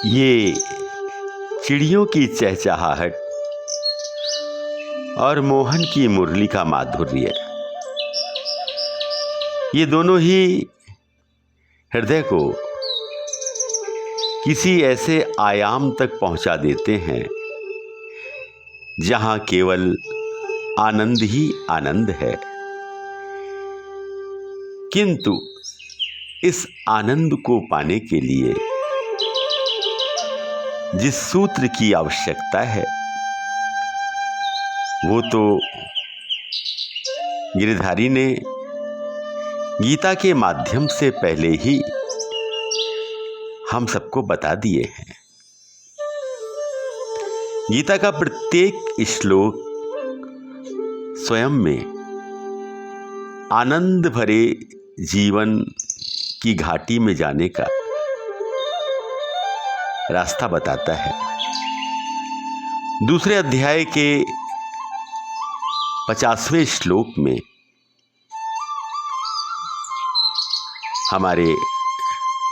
ये चिड़ियों की चहचहाहट और मोहन की मुरली का माधुर्य, ये दोनों ही हृदय को किसी ऐसे आयाम तक पहुंचा देते हैं जहां केवल आनंद ही आनंद है। किंतु इस आनंद को पाने के लिए जिस सूत्र की आवश्यकता है वो तो गिरधारी ने गीता के माध्यम से पहले ही हम सबको बता दिए हैं। गीता का प्रत्येक श्लोक स्वयं में आनंद भरे जीवन की घाटी में जाने का रास्ता बताता है। दूसरे अध्याय के 50वें श्लोक में हमारे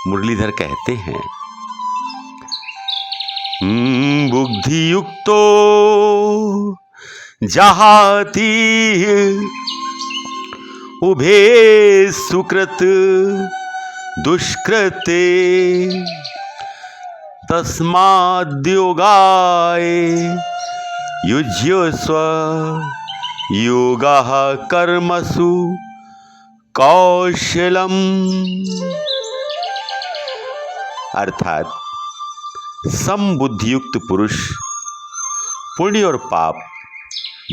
मुरलीधर कहते हैं, बुद्धि युक्तो जहाति उभे सुकृत दुष्कृते तस्माद्योगाय युज्यस्व योगः कर्मसु कौशलम। अर्थात समबुद्धियुक्त पुरुष पुण्य और पाप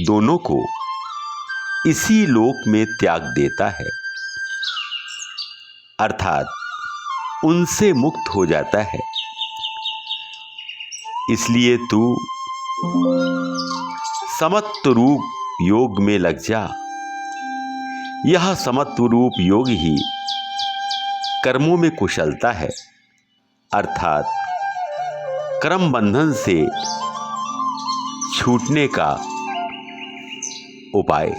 दोनों को इसी लोक में त्याग देता है, अर्थात उनसे मुक्त हो जाता है। इसलिए तू समत्व रूप योग में लग जा। यह समत्व रूप योग ही कर्मों में कुशलता है, अर्थात कर्म बंधन से छूटने का उपाय।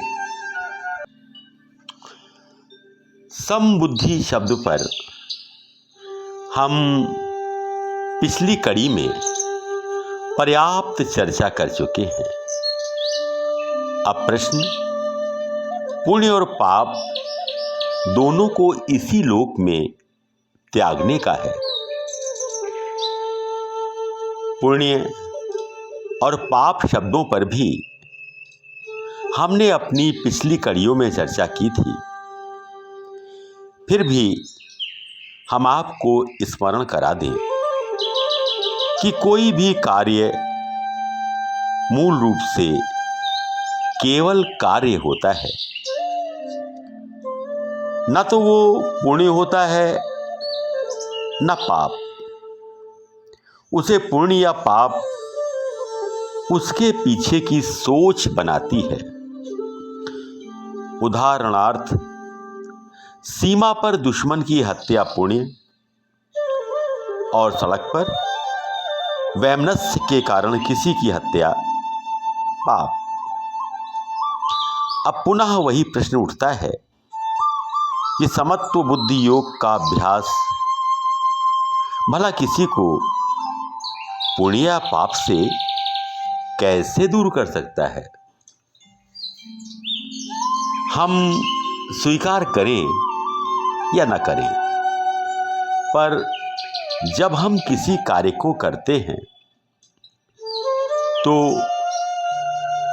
समबुद्धि शब्द पर हम पिछली कड़ी में पर्याप्त चर्चा कर चुके हैं। अब प्रश्न पुण्य और पाप दोनों को इसी लोक में त्यागने का है। पुण्य और पाप शब्दों पर भी हमने अपनी पिछली कड़ियों में चर्चा की थी। फिर भी हम आपको स्मरण करा दें कि कोई भी कार्य मूल रूप से केवल कार्य होता है, न तो वो पुण्य होता है न पाप। उसे पुण्य या पाप उसके पीछे की सोच बनाती है। उदाहरणार्थ, सीमा पर दुश्मन की हत्या पुण्य और सड़क पर वैमनस्य के कारण किसी की हत्या पाप। अब पुनः वही प्रश्न उठता है कि समत्व बुद्धि योग का अभ्यास भला किसी को पुण्य या पाप से कैसे दूर कर सकता है? हम स्वीकार करें या न करें, पर जब हम किसी कार्य को करते हैं तो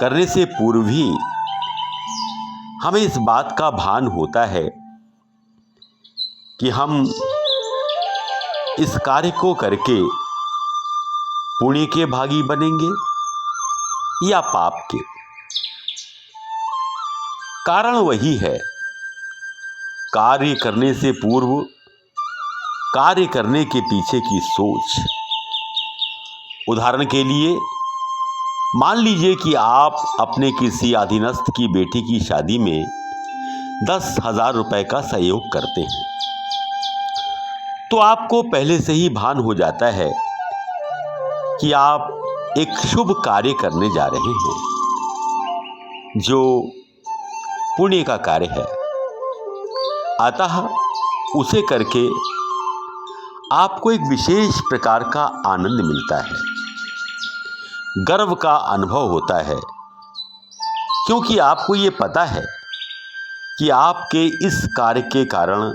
करने से पूर्व ही हमें इस बात का भान होता है कि हम इस कार्य को करके पुण्य के भागी बनेंगे या पाप के। कारण वही है, कार्य करने से पूर्व कार्य करने के पीछे की सोच। उदाहरण के लिए मान लीजिए कि आप अपने किसी अधीनस्थ की बेटी की शादी में 10,000 रुपए का सहयोग करते हैं, तो आपको पहले से ही भान हो जाता है कि आप एक शुभ कार्य करने जा रहे हैं। जो पुण्य का कार्य है, अतः उसे करके आपको एक विशेष प्रकार का आनंद मिलता है, गर्व का अनुभव होता है, क्योंकि आपको ये पता है कि आपके इस कार्य के कारण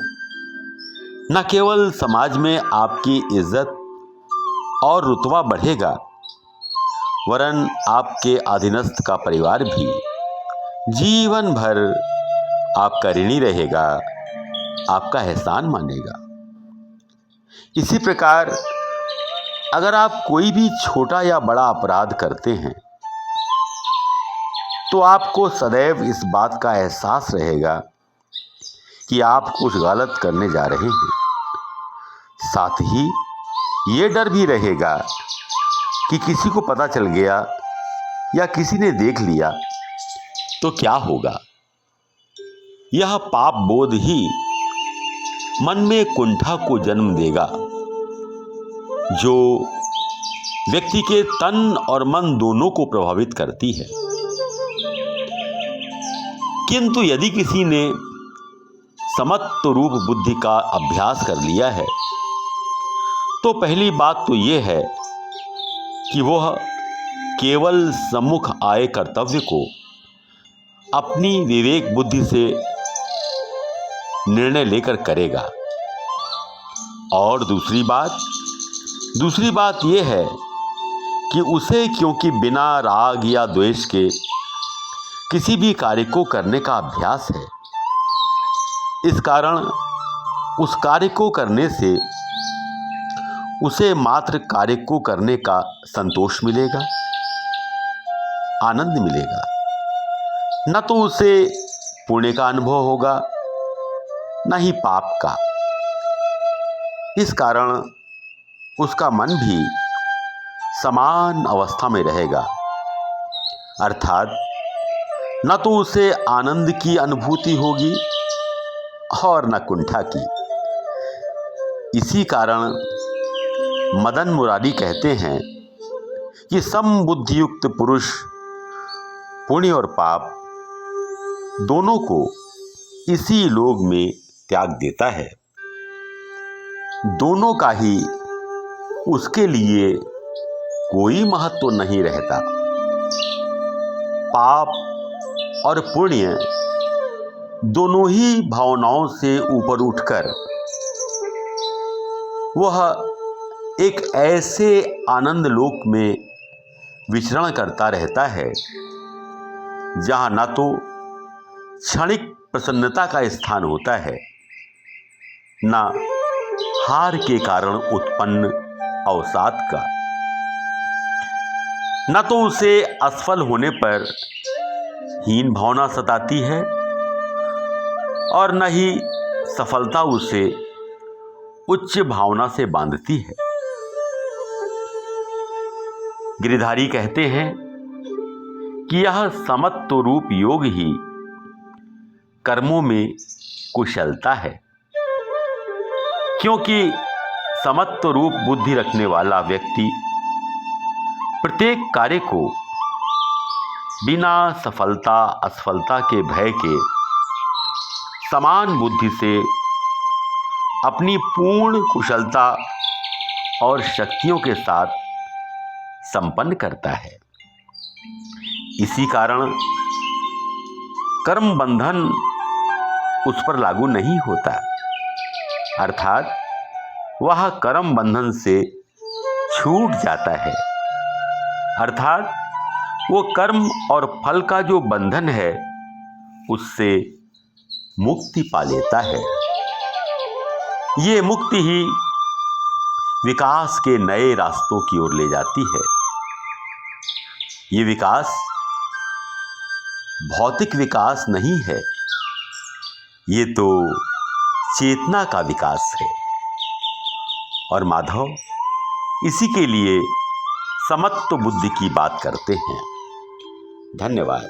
न केवल समाज में आपकी इज्जत और रुतबा बढ़ेगा, वरन आपके अधीनस्थ का परिवार भी जीवन भर आपका ऋणी रहेगा, आपका एहसान मानेगा। इसी प्रकार अगर आप कोई भी छोटा या बड़ा अपराध करते हैं तो आपको सदैव इस बात का एहसास रहेगा कि आप कुछ गलत करने जा रहे हैं। साथ ही ये डर भी रहेगा कि किसी को पता चल गया या किसी ने देख लिया तो क्या होगा। यह पाप बोध ही मन में कुंठा को जन्म देगा, जो व्यक्ति के तन और मन दोनों को प्रभावित करती है। किंतु यदि किसी ने समत्व रूप बुद्धि का अभ्यास कर लिया है तो पहली बात तो यह है कि वह केवल सम्मुख आए कर्तव्य को अपनी विवेक बुद्धि से निर्णय लेकर करेगा। और दूसरी बात यह है कि उसे क्योंकि बिना राग या द्वेष के किसी भी कार्य को करने का अभ्यास है, इस कारण उस कार्य को करने से उसे मात्र कार्य को करने का संतोष मिलेगा, आनंद मिलेगा, न तो उसे पुण्य का अनुभव होगा न ही पाप का। इस कारण उसका मन भी समान अवस्था में रहेगा, अर्थात न तो उसे आनंद की अनुभूति होगी और न कुंठा की। इसी कारण मदन मुरारी कहते हैं कि समबुद्धि युक्त पुरुष पुण्य और पाप दोनों को इसी लोक में त्याग देता है। दोनों का ही उसके लिए कोई महत्व नहीं रहता। पाप और पुण्य दोनों ही भावनाओं से ऊपर उठकर वह एक ऐसे आनंद लोक में विचरण करता रहता है जहां न तो क्षणिक प्रसन्नता का स्थान होता है, न हार के कारण उत्पन्न अवसाद का। न तो उसे असफल होने पर हीन भावना सताती है और न ही सफलता उसे उच्च भावना से बांधती है। गिरिधारी कहते हैं कि यह समत्व रूप योग ही कर्मों में कुशलता है, क्योंकि समत्व रूप बुद्धि रखने वाला व्यक्ति प्रत्येक कार्य को बिना सफलता असफलता के भय के समान बुद्धि से अपनी पूर्ण कुशलता और शक्तियों के साथ संपन्न करता है। इसी कारण कर्म बंधन उस पर लागू नहीं होता, अर्थात वह कर्म बंधन से छूट जाता है, अर्थात वो कर्म और फल का जो बंधन है उससे मुक्ति पा लेता है। ये मुक्ति ही विकास के नए रास्तों की ओर ले जाती है। ये विकास भौतिक विकास नहीं है, ये तो चेतना का विकास है। और माधव इसी के लिए समत्व बुद्धि की बात करते हैं। धन्यवाद।